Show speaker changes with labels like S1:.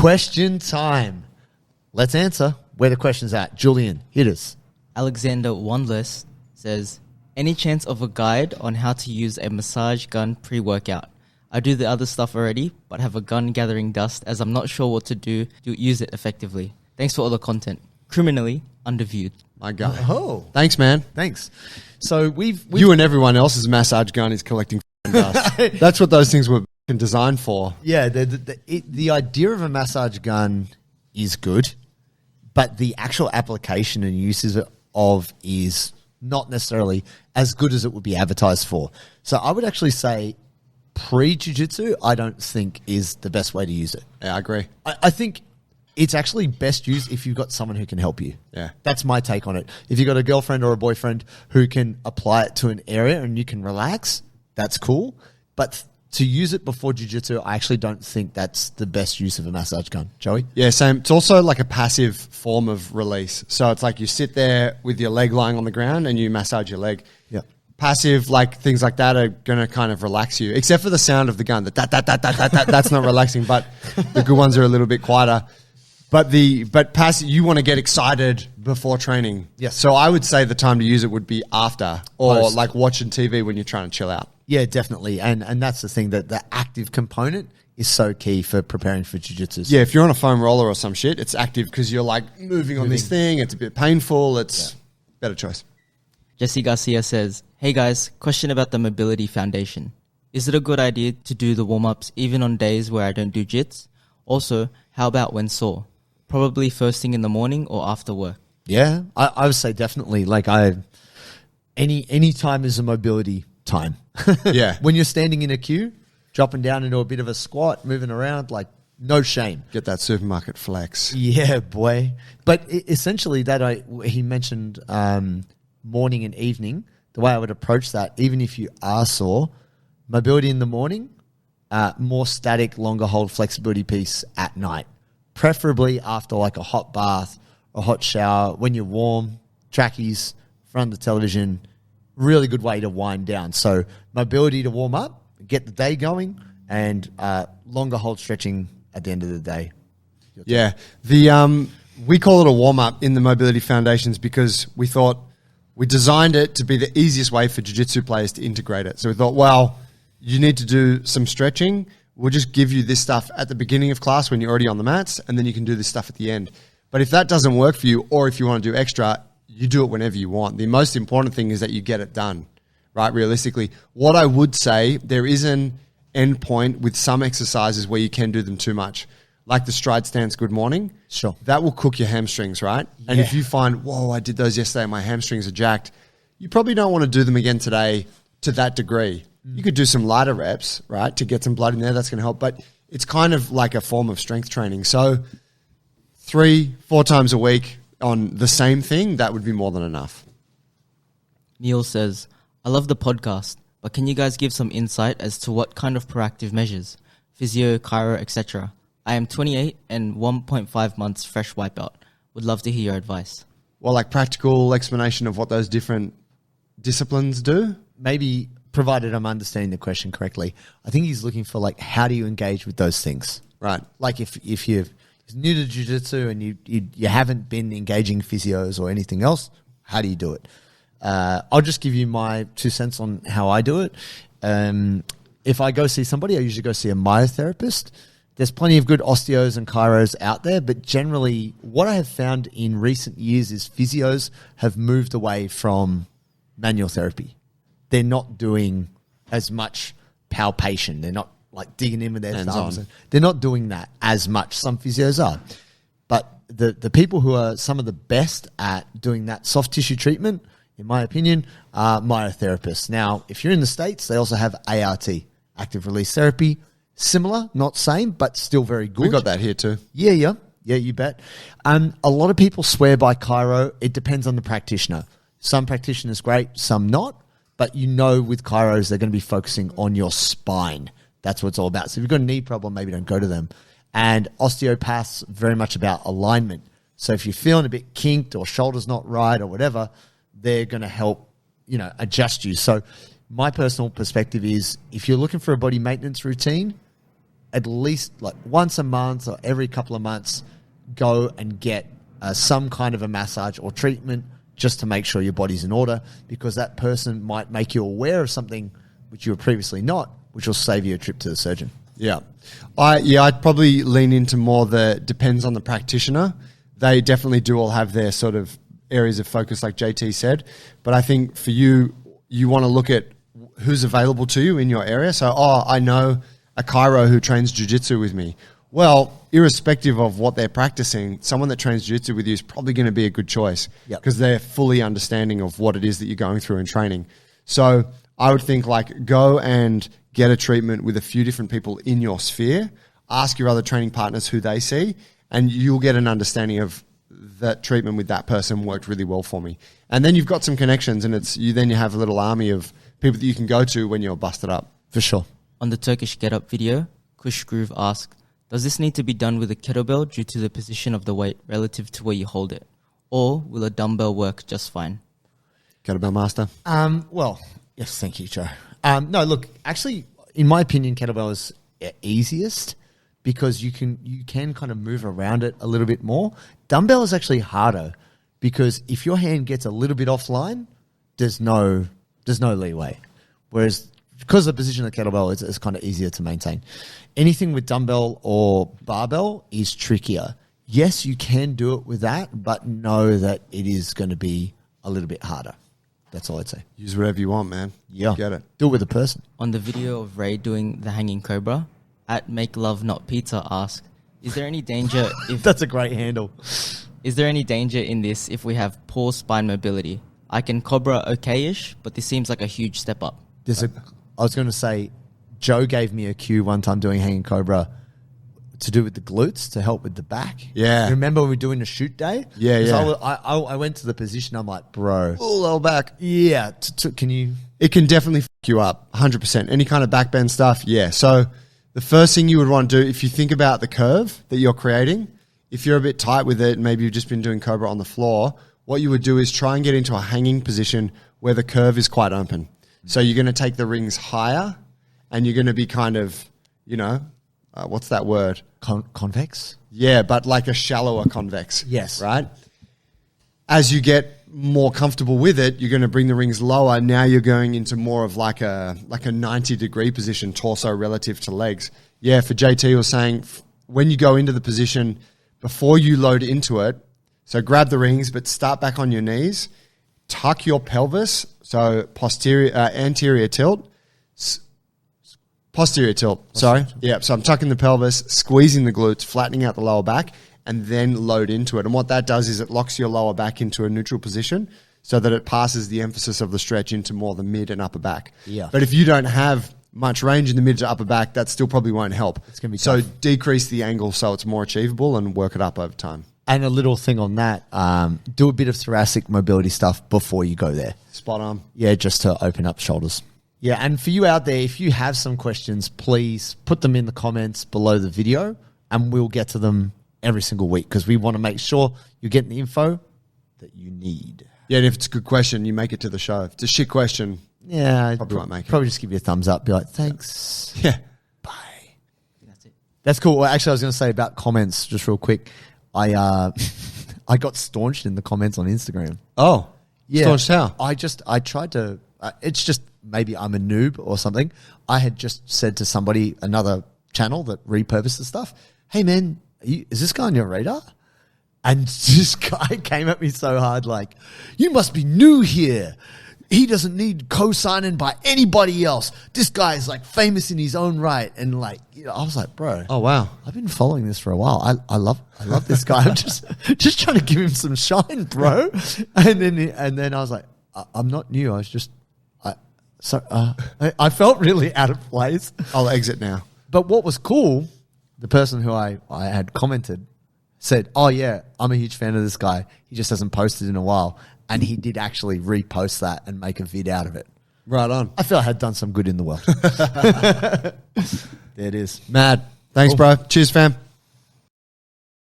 S1: Question time. Let's answer where the question's at. Julian, hit us.
S2: Alexander Wandless says, any chance of a guide on how to use a massage gun pre-workout? I do the other stuff already, but have a gun gathering dust as I'm not sure what to do to use it effectively. Thanks for all the content. Criminally underviewed.
S3: My God.
S1: Oh.
S3: Thanks, man.
S1: Thanks. So we've
S3: You and everyone else's massage gun is collecting dust. That's what those things were designed for.
S1: Yeah, the idea of a massage gun is good, but the actual application and uses of is not necessarily as good as it would be advertised for. So I would actually say pre-jiu-jitsu, I don't think is the best way to use it.
S3: Yeah, I agree.
S1: I think it's actually best used if you've got someone who can help you.
S3: Yeah.
S1: That's my take on it. If you've got a girlfriend or a boyfriend who can apply it to an area and you can relax, that's cool. But to use it before jiu-jitsu, I actually don't think that's the best use of a massage gun. Joey?
S3: Yeah, same. It's also like a passive form of release. So it's like you sit there with your leg lying on the ground and you massage your leg.
S1: Yeah.
S3: Passive, like things like that are going to kind of relax you, except for the sound of the gun. That's not relaxing, but the good ones are a little bit quieter. But passive, you want to get excited before training.
S1: Yes.
S3: So I would say the time to use it would be after, or
S1: Post.
S3: like watching TV when you're trying to chill out.
S1: Yeah, definitely. And that's the thing, that the active component is so key for preparing for jiu-jitsu.
S3: Yeah, if you're on a foam roller or some shit, it's active because you're like moving on this thing. It's a bit painful. It's better choice.
S2: Jesse Garcia says, hey guys, question about the mobility foundation. Is it a good idea to do the warm-ups even on days where I don't do jits? Also, how about when sore? Probably first thing in the morning or after work.
S1: Yeah, I would say definitely. Like any time is a mobility time.
S3: Yeah.
S1: When you're standing in a queue, dropping down into a bit of a squat, moving around, like no shame.
S3: Get that supermarket flex.
S1: Yeah, boy. But essentially he mentioned morning and evening. The way I would approach that, even if you are sore, mobility in the morning, more static, longer hold flexibility piece at night. Preferably after like a hot bath, a hot shower, when you're warm, trackies, front of the television, really good way to wind down. So mobility to warm up, get the day going, and longer hold stretching at the end of the day.
S3: Yeah. We call it a warm-up in the Mobility Foundations because we thought we designed it to be the easiest way for jiu-jitsu players to integrate it. So we thought, well, you need to do some stretching. We'll just give you this stuff at the beginning of class when you're already on the mats, and then you can do this stuff at the end. But if that doesn't work for you, or if you want to do extra, you do it whenever you want. The most important thing is that you get it done, right? Realistically, what I would say, there is an end point with some exercises where you can do them too much, like the stride stance good morning.
S1: Sure.
S3: That will cook your hamstrings, right? Yeah. And if you find, whoa, I did those yesterday, my hamstrings are jacked, you probably don't want to do them again today to that degree. You could do some lighter reps, right, to get some blood in there. That's going to help. But it's kind of like a form of strength training. So 3-4 times a week on the same thing, that would be more than enough.
S2: Neil says, I love the podcast, but can you guys give some insight as to what kind of proactive measures, physio, chiro, etc.? I am 28 and 1.5 months fresh white belt. Would love to hear your advice.
S3: Well, like practical explanation of what those different disciplines do?
S1: Maybe, provided I'm understanding the question correctly, I think he's looking for like, how do you engage with those things?
S3: Right.
S1: Like if you're new to jiu-jitsu and you haven't been engaging physios or anything else, how do you do it? I'll just give you my 2 cents on how I do it. If I go see somebody, I usually go see a myotherapist. There's plenty of good osteos and chiros out there, but generally what I have found in recent years is physios have moved away from manual therapy. They're not doing as much palpation. They're not like digging in with their thumbs. They're not doing that as much. Some physios are. But the people who are some of the best at doing that soft tissue treatment, in my opinion, are myotherapists. Now, if you're in the States, they also have ART, active release therapy. Similar, not same, but still very good.
S3: We got that here too.
S1: Yeah, you bet. A lot of people swear by chiro. It depends on the practitioner. Some practitioners great, some not. But you know with chiros, they're going to be focusing on your spine. That's what it's all about. So if you've got a knee problem, maybe don't go to them. And osteopaths, very much about alignment. So if you're feeling a bit kinked or shoulder's not right or whatever, they're going to help, adjust you. So my personal perspective is if you're looking for a body maintenance routine, at least like once a month or every couple of months, go and get some kind of a massage or treatment just to make sure your body's in order, because that person might make you aware of something which you were previously not, which will save you a trip to the surgeon.
S3: Yeah. I'd probably lean into more the depends on the practitioner. They definitely do all have their sort of areas of focus, like JT said. But I think for you, you want to look at who's available to you in your area. So, I know a chiro who trains jiu-jitsu with me. Well, irrespective of what they're practicing, someone that trains jiu-jitsu with you is probably going to be a good choice because they're fully understanding of what it is that you're going through in training. So I would think like go and get a treatment with a few different people in your sphere. Ask your other training partners who they see, and you'll get an understanding of that treatment with that person worked really well for me. And then you've got some connections, and you have a little army of people that you can go to when you're busted up.
S1: For sure.
S2: On the Turkish Get Up video, Kush Groove asked, does this need to be done with a kettlebell due to the position of the weight relative to where you hold it? Or will a dumbbell work just fine?
S3: Kettlebell master?
S1: Well, yes, thank you, Joe. No, look, actually, in my opinion, kettlebell is easiest because you can kind of move around it a little bit more. Dumbbell is actually harder because if your hand gets a little bit offline, there's no leeway. Whereas because of the position of the kettlebell, it's kind of easier to maintain. Anything with dumbbell or barbell is trickier. Yes, you can do it with that, but know that it is going to be a little bit harder. That's all I'd say.
S3: Use whatever you want, man.
S1: Yeah.
S3: Get it.
S1: Do it with a person.
S2: On the video of Ray doing the hanging cobra, at Make Love Not Pizza asked, is there any danger if...
S1: That's a great handle.
S2: Is there any danger in this if we have poor spine mobility? I can Cobra okay-ish, but this seems like a huge step up.
S1: I was going to say, Joe gave me a cue one time doing hanging cobra to do with the glutes to help with the back.
S3: Yeah.
S1: Remember when we were doing a shoot day?
S3: Yeah, yeah.
S1: So I went to the position. I'm like, bro.
S3: Oh, low back.
S1: Yeah. Can you?
S3: It can definitely fuck you up, 100%. Any kind of back bend stuff, yeah. So the first thing you would want to do, if you think about the curve that you're creating, if you're a bit tight with it and maybe you've just been doing Cobra on the floor, what you would do is try and get into a hanging position where the curve is quite open. So you're going to take the rings higher and you're going to be kind of, what's that word?
S1: Convex?
S3: Yeah, but like a shallower convex.
S1: Yes.
S3: Right? As you get more comfortable with it, you're going to bring the rings lower. Now you're going into more of like a 90-degree position, torso relative to legs. Yeah, for JT was saying when you go into the position, before you load into it, so grab the rings, but start back on your knees, tuck your pelvis, so anterior tilt, posterior tilt, sorry. Yeah, so I'm tucking the pelvis, squeezing the glutes, flattening out the lower back, and then load into it. And what that does is it locks your lower back into a neutral position so that it passes the emphasis of the stretch into more the mid and upper back.
S1: Yeah.
S3: But if you don't have much range in the mid to upper back, that still probably won't help.
S1: It's going to be
S3: so
S1: tough.
S3: Decrease the angle so it's more achievable and work it up over time.
S1: And a little thing on that, do a bit of thoracic mobility stuff before you go there.
S3: Spot on.
S1: Yeah, just to open up shoulders. Yeah, and for you out there, if you have some questions, please put them in the comments below the video and we'll get to them every single week because we want to make sure you're getting the info that you need.
S3: Yeah, and if it's a good question, you make it to the show. If it's a shit question,
S1: yeah,
S3: probably won't make it.
S1: Probably just give you a thumbs up. Be like, thanks.
S3: Yeah.
S1: Bye.
S2: That's it.
S1: That's cool. Well, actually, I was going to say about comments just real quick. I got staunched in the comments on Instagram.
S3: Oh,
S1: Yeah.
S3: Staunched how?
S1: I tried to, it's just maybe I'm a noob or something. I had just said to somebody, another channel that repurposed the stuff, hey man, is this guy on your radar? And this guy came at me so hard, like, you must be new here. He doesn't need co-signing by anybody else. This guy is like famous in his own right. And like, I was like, bro.
S3: Oh, wow.
S1: I've been following this for a while. I love this guy. I'm just trying to give him some shine, bro. And then I was like, I'm not new. I was just, I felt really out of place.
S3: I'll exit now.
S1: But what was cool, the person who I had commented said, oh yeah, I'm a huge fan of this guy. He just hasn't posted in a while. And he did actually repost that and make a vid out of it.
S3: Right on.
S1: I feel I had done some good in the world. There it is.
S3: Mad. Thanks,
S1: Cool.
S3: bro. Cheers, fam.